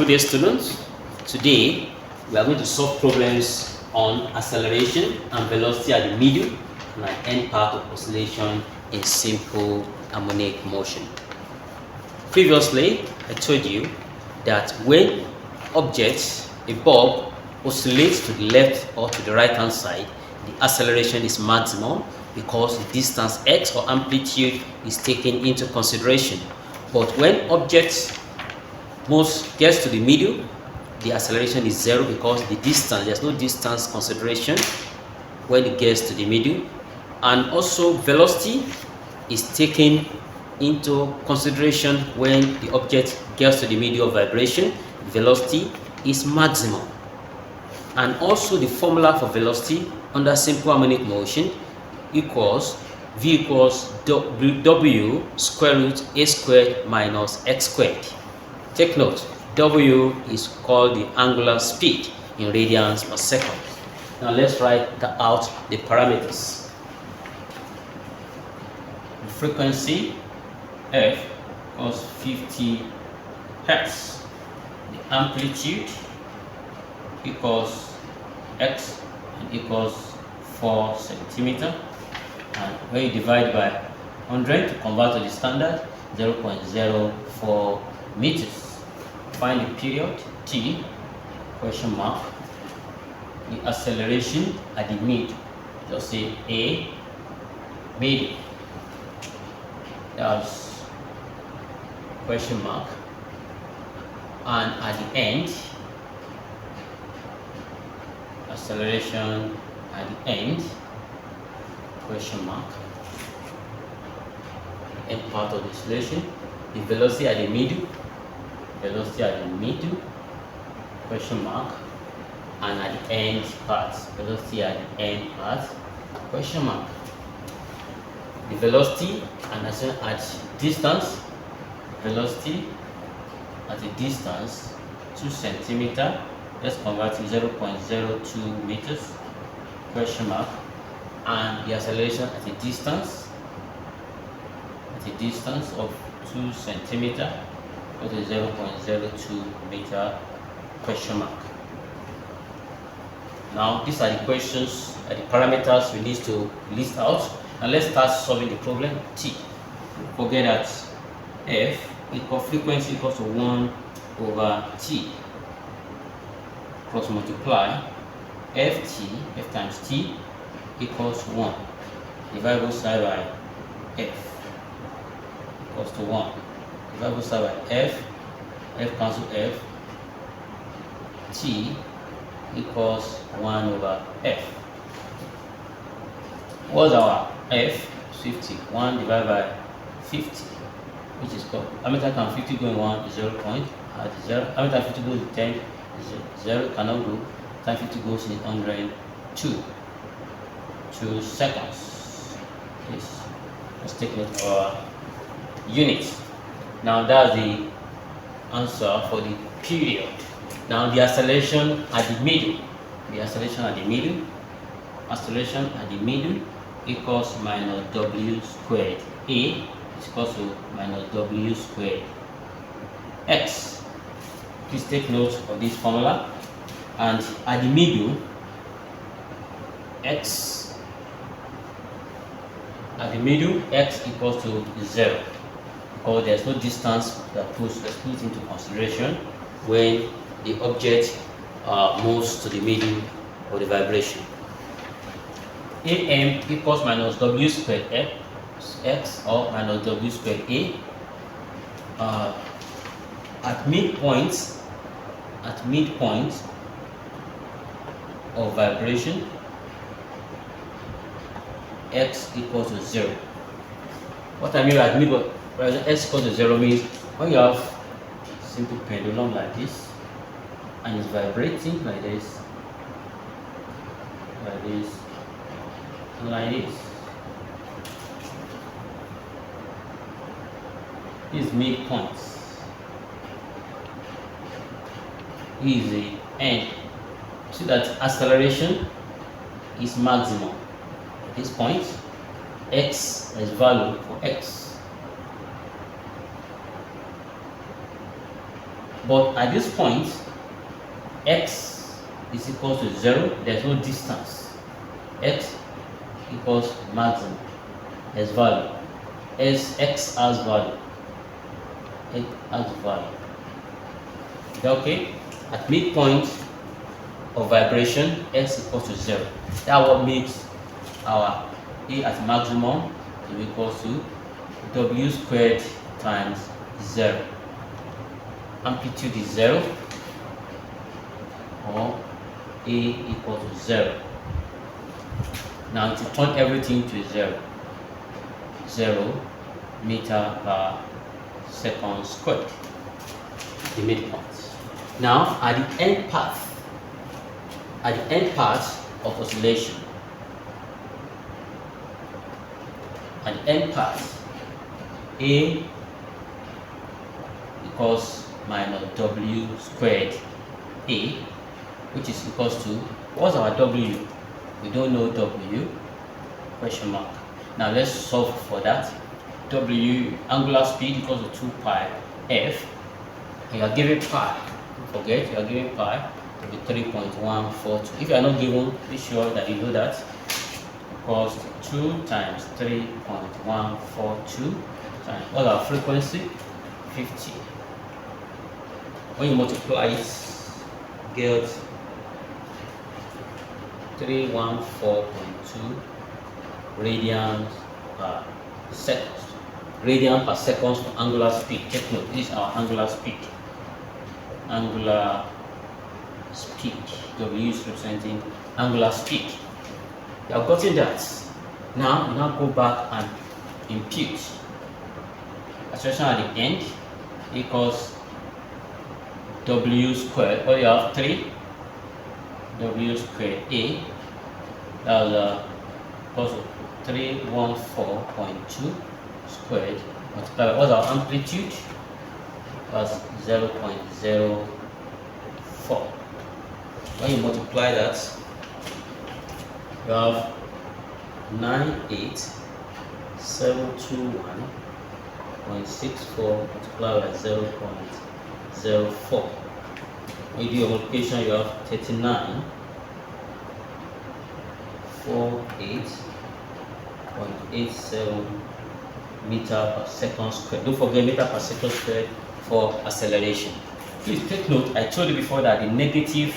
dear students. Today we are going to solve problems on acceleration and velocity at the middle and at the end part of oscillation in simple harmonic motion. Previously, I told you that when objects, a bulb, oscillates to the left or to the right hand side, the acceleration is maximum because the distance x or amplitude is taken into consideration. But when objects gets to the middle, the acceleration is zero because there's no distance consideration when it gets to the middle. And also velocity is taken into consideration when the object gets to the middle of vibration. Velocity is maximum. And also the formula for velocity under simple harmonic motion equals V equals W square root A squared minus X squared. Take note, W is called the angular speed in radians per second. Now let's write out the parameters. The frequency F equals 50 Hertz. The amplitude equals X and equals 4 centimeter. And when you divide by 100 to convert to the standard, 0.04 meters. Find the period t, question mark, the acceleration at the mid, just say a mid, that's question mark, and at the end, acceleration at the end, question mark, end part of the oscillation, the velocity at the middle, question mark, and at the end part, velocity at the end part, question mark. The velocity and at distance, velocity at a distance 2 centimeter, let's convert to 0.02 meters, question mark, and the acceleration at a distance of 2 centimeter, what is 0.02 meter, question mark. Now these are the questions, the parameters we need to list out, and let's start solving the problem T. Forget that F equals frequency equals to 1 over T, cross multiply F times T equals 1, divide both side by F equals to 1. Divide both side by F cancel F, T equals 1 over F. What's our F? 50. 1 divided by 50, which is called, how many times can 50 go in 1 is 0 point, at 0. How many times 50 goes in 10 is 0, cannot go. Time 50 goes in 100, 2 seconds. Yes. Let's take note of our units. Now that's the answer for the period. Now the acceleration at the middle. Acceleration at the middle equals minus W squared. A is equal to minus W squared X. Please take note of this formula. And at the middle, X equals to 0. Because there's no distance that puts into consideration when the object moves to the middle of the vibration. AM equals minus W squared X or minus W squared A. At midpoint of vibration, X equals to 0. What I mean by midpoint, X equals to 0 means when you have simple pendulum like this and it's vibrating like this, and like this. This midpoint is the end. See that acceleration is maximum at this point. X is value for X. But at this point, x is equal to 0. There's no distance. X equals maximum. Has value. X has value. X has value. Is that okay? At midpoint of vibration, x equals to 0. That's what makes our A at maximum is equal to W squared times 0. Amplitude is 0, or A equal to 0. Now to turn everything to 0, 0 meter per second squared, the midpoint. Now at the end path of oscillation, at the end path, A equals minus W squared A, which is equals to, what's our W? We don't know W, question mark. Now let's solve for that. W, angular speed, equals to 2 pi f. And you are given pi. Don't forget, you are given pi to be 3.142. If you are not given, be sure that you know that. Equals to 2 times 3.142 times, what's our frequency? 50. When you multiply it, get 314.2 radians per second. Radian per second for angular speed. Take note, this is our angular speed. Angular speed. W is representing angular speed. You have gotten that. Now, you now go back and impute. Acceleration at the end equals W squared. Well, you have 3 W squared A. That's equals to 314.2 squared multiplied by what's our amplitude? That's 0.04. When you multiply that, you have 98721.64 multiplied by 0.04. When you do your multiplication, you have 39.48.87 meter per second squared. Don't forget meter per second squared for acceleration. Please take note, I told you before that the negative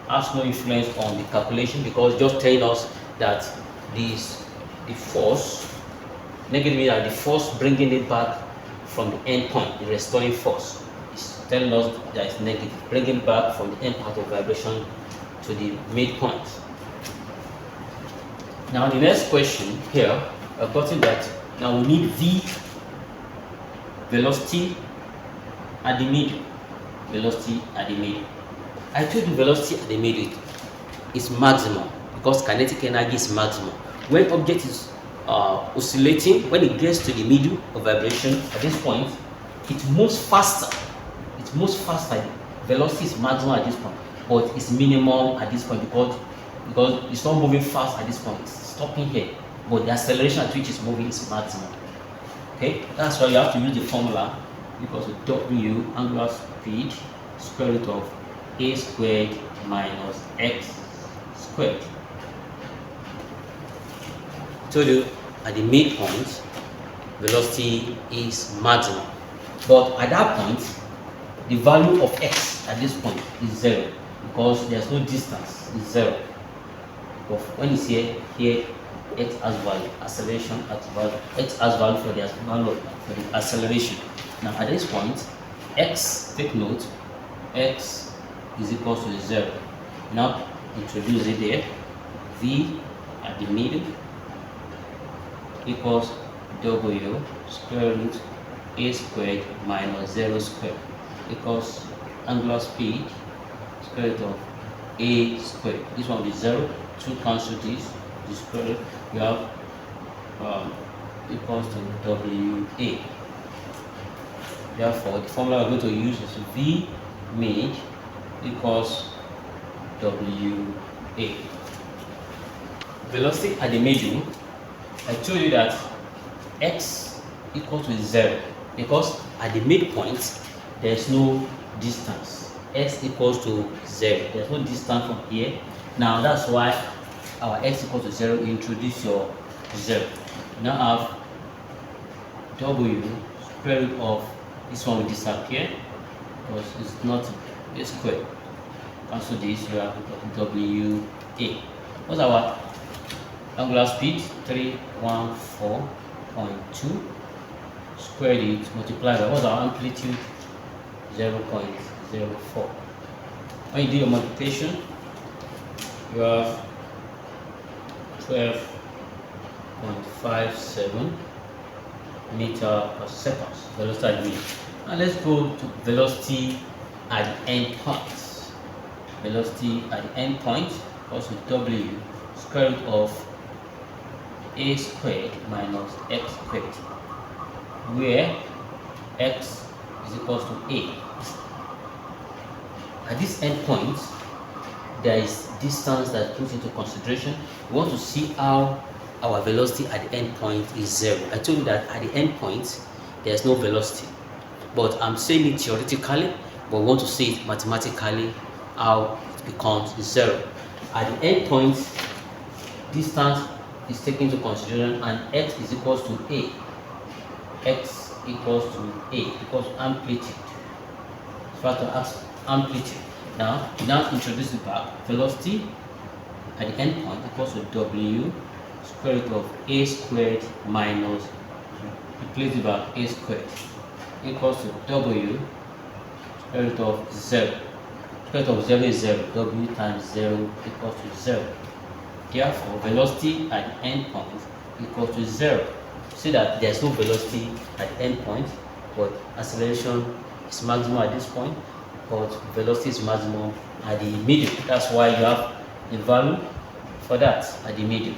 has no influence on the calculation, because just telling us that the force, negative means that the force bringing it back from the end point, the restoring force, is telling us that it's negative, bringing it back from the end part of vibration to the midpoint. Now the next question here, I've gotten that now we need V velocity at the middle. Velocity at the middle. I told you velocity at the middle is maximum because kinetic energy is maximum. When object is oscillating, when it gets to the middle of vibration at this point, it moves faster. It moves faster. Velocity is maximum at this point, but it's minimum at this point because it's not moving fast at this point. It's stopping here, but the acceleration at which it's moving is maximum. Okay, that's why you have to use the formula equals to W angular speed square root of A squared minus X squared. I told you at the midpoint, velocity is maximum, but at that point, the value of X at this point is 0 because there's no distance. It's 0. But when it's here, X has value, acceleration has value, X has value for the value for the acceleration. Now at this point, X, take note, X is equal to 0. Now introduce it there. V at the middle equals W square root A squared minus 0 squared equals angular speed square root of A squared. This one is 0. 2 cancel this square root. We have equals to WA. Therefore, the formula we're going to use is V mid equals WA. Velocity at the middle, I told you that X equals to 0 because at the midpoint there is no distance. X equals to 0. There's no distance from here. Now that's why our x equals to 0, you introduce your 0. You now have w square root of this one will disappear because it's not a square. Cancel this, you have w a. What's our angular speed? 314.2. Square it, multiply by what's our amplitude? 0.04. When you do your multiplication, you have 12.57 meter per second velocity at the mean. Now let's go to velocity at the end point. Velocity at the end point equals to w square root of a squared minus x squared, where x is equals to a. At this end point, there is distance that comes into consideration. We want to see how our velocity at the end point is 0. I told you that at the end point, there's no velocity. But I'm saying it theoretically, but we want to see it mathematically, how it becomes 0. At the end point, distance is taken into consideration and x is equals to a. X equals to a because amplitude. So I have to ask amplitude. Now introduce it back. Velocity at the end point equals to w square root of a squared minus, replace it by a squared, equals to w square root of 0. Square root of 0 is 0. W times 0 equals to 0. Therefore, velocity at the end point equals to 0. See that there's no velocity at the end point, but acceleration is maximum at this point, but velocity is maximum at the middle. That's why you have the value for that at the middle.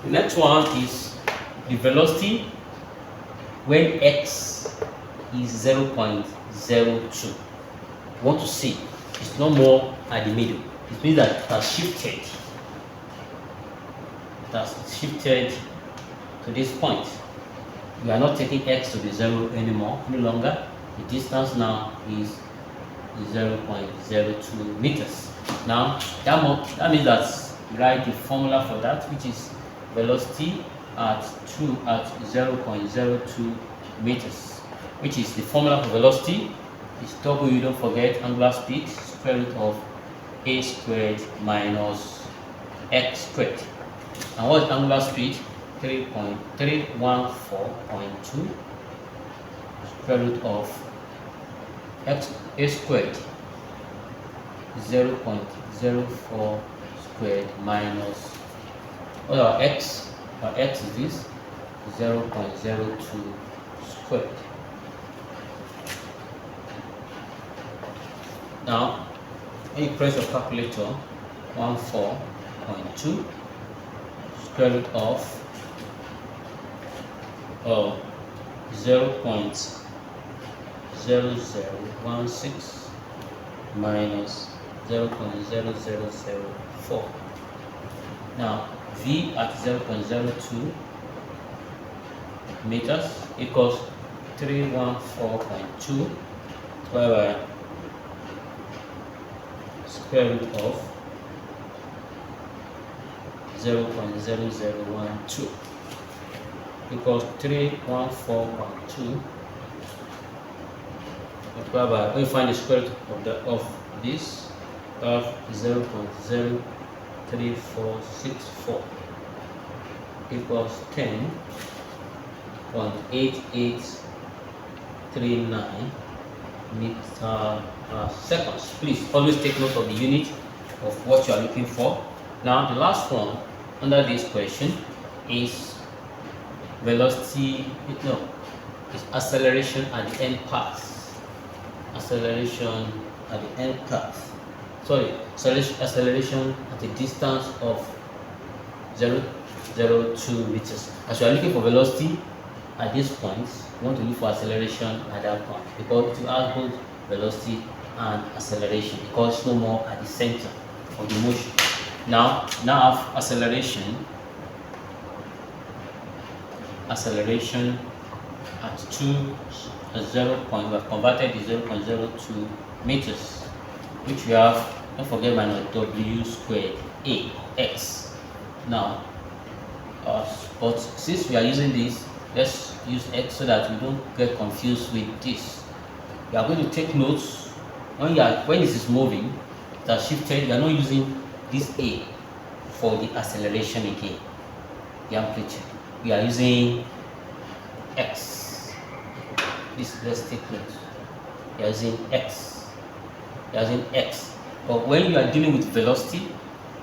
The next one is the velocity when x is 0.02. We want to see it's no more at the middle. It means that it has shifted. It has shifted to this point. We are not taking x to be 0 anymore, any longer. The distance now is 0.02 meters. Now that means that write the formula for that, which is velocity at 0.02 meters, which is the formula for velocity is w, don't forget, angular speed, square root of a squared minus x squared. And what is angular speed? 314.2 square root of x a squared 0.04 squared minus what our x? Our x is this 0.02 squared. Now, when you press your calculator, 14.2 square root of 0.0016 minus 0.0004. Now, v at 0.02 meters equals 314.2 divided by square root of 0.0012 equals 314.2 multiplied by, when you find the square root of this, of 0.03464 equals 10.8839 meter per seconds. Please always take note of the unit of what you are looking for. Now the last one under this question is velocity, it's acceleration at the end path. Acceleration at the end path. Sorry, acceleration at a distance of 0.02 meters. As you are looking for velocity at this point, you want to look for acceleration at that point because you have both velocity and acceleration because it's no more at the center of the motion. Now I have acceleration at 0 point, we have converted the 0.02 meters, which we have, don't forget minus w squared a x. Now, but since we are using this, let's use x so that we don't get confused with this. You are going to take notes when this is moving, it has shifted. You are not using this a for the acceleration again, the amplitude. We are using x. Let's take note. You are using x. You are using x. But when you are dealing with velocity,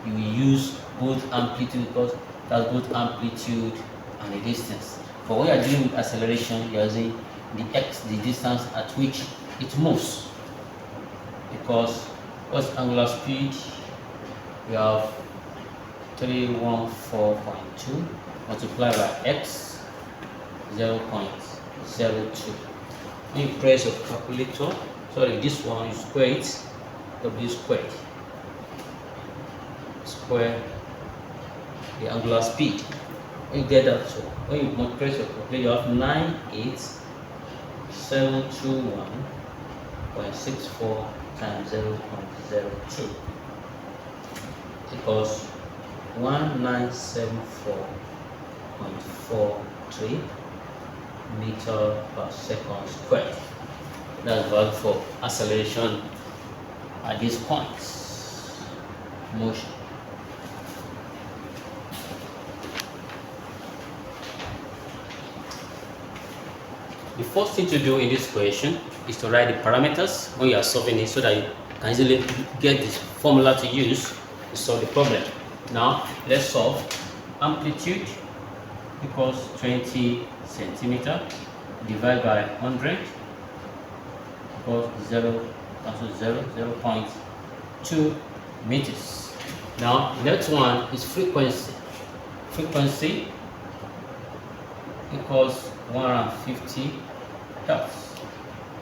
you will use both amplitude, because that's both amplitude and the distance. But when you are dealing with acceleration, you are using the x, the distance at which it moves. Because what's angular speed? We have 314.2 multiplied by x 0.02. When you press your calculator, sorry, this one you square it, w squared, square the angular speed. When you get that, so when you press your calculator, you have 98721.64 times 0.02 equals 1974.43 meter per second squared. That's value for acceleration at these points. Motion. The first thing to do in this question is to write the parameters when you are solving it, so that you can easily get this formula to use to solve the problem. Now let's solve. Amplitude equals 20 centimeter divided by 100 equals 0.2 meters. Now next one is frequency. Frequency equals 150 hertz.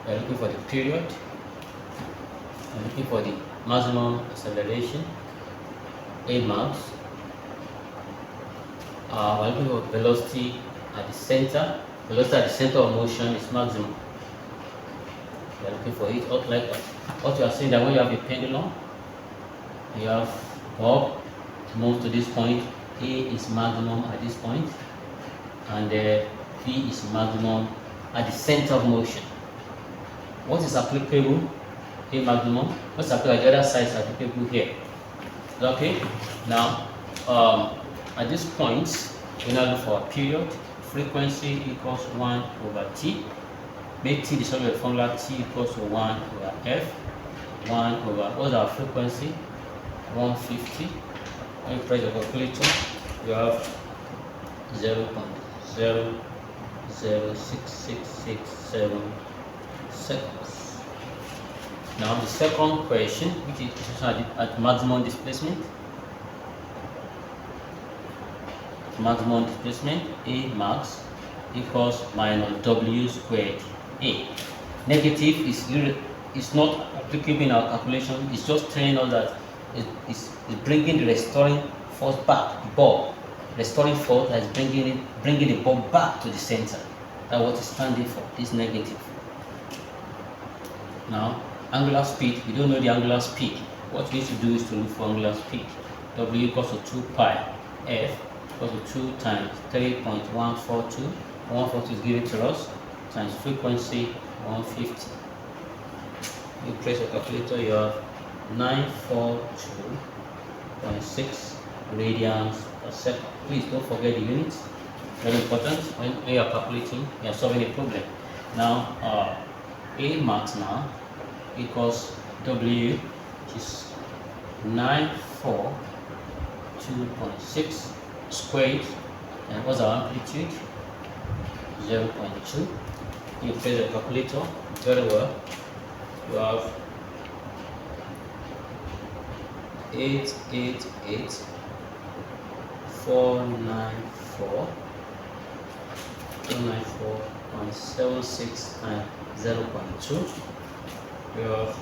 We are looking for the period. We are looking for the maximum acceleration, A max. We are looking for velocity at the center. Velocity at the center of motion is maximum. We are looking for it like that. What you are saying that when you have a pendulum, you have Bob move to this point, A is maximum at this point, and V is maximum at the center of motion. What is applicable? A maximum. What's applicable at the other side is applicable here. Okay. Now, at this point, we now look for a period. Frequency equals 1 over t. Make t the sum of the formula t equals to 1 over f. 1 over, what's our frequency? 150. When you press the calculator, you have 0.006667 seconds. Now the second question, which is at maximum displacement. Maximum displacement, A max equals minus W squared A. Negative is not applicable in our calculation. It's just telling us that it's bringing the restoring force back, the ball. Restoring force that is bringing the ball back to the center. That's what it's standing for, this negative. Now, angular speed, we don't know the angular speed. What we need to do is to look for angular speed. W equals to 2 pi f equals to 2 times 3.142. 142 is given to us, times frequency 150. You press your calculator, you have 942.6 radians per second. Please don't forget the units. Very important when you are calculating, you are solving a problem. Now, A max now equals W, which is 942.6 squared, and what's our amplitude? 0.2. You press the calculator very well. You have 494.76 times 0.2. We have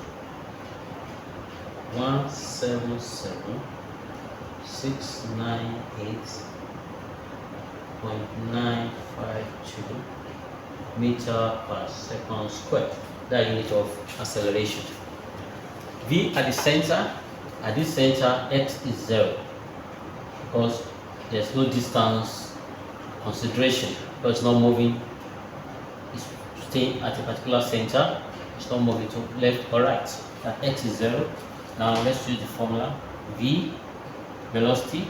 177,698.952 meter per second squared. That unit of acceleration. V at the center, at this center, x is 0 because there's no distance consideration, because it's not moving, it's staying at a particular center, it's not moving to left or right. That x is 0. Now let's use the formula. V velocity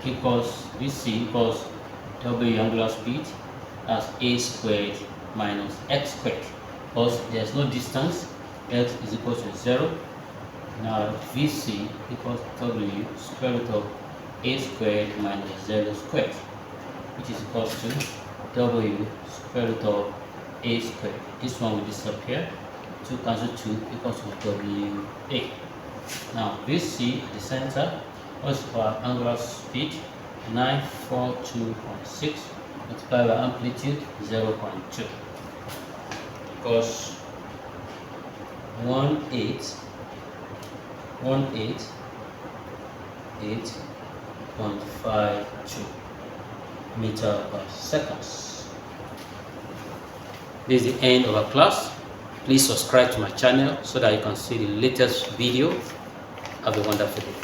equals VC equals W angular speed as a squared minus x squared, because there's no distance, x is equal to 0. Now VC equals W square root of a squared minus 0 squared, which is equals to W square root of a squared. This one will disappear. 2 cancel 2 equals to WA. Now VC at the center, what's our angular speed? 942.6 multiplied by amplitude 0.2, because 188.52 meter per second. This is the end of our class. Please subscribe to my channel so that you can see the latest video. Have a wonderful day.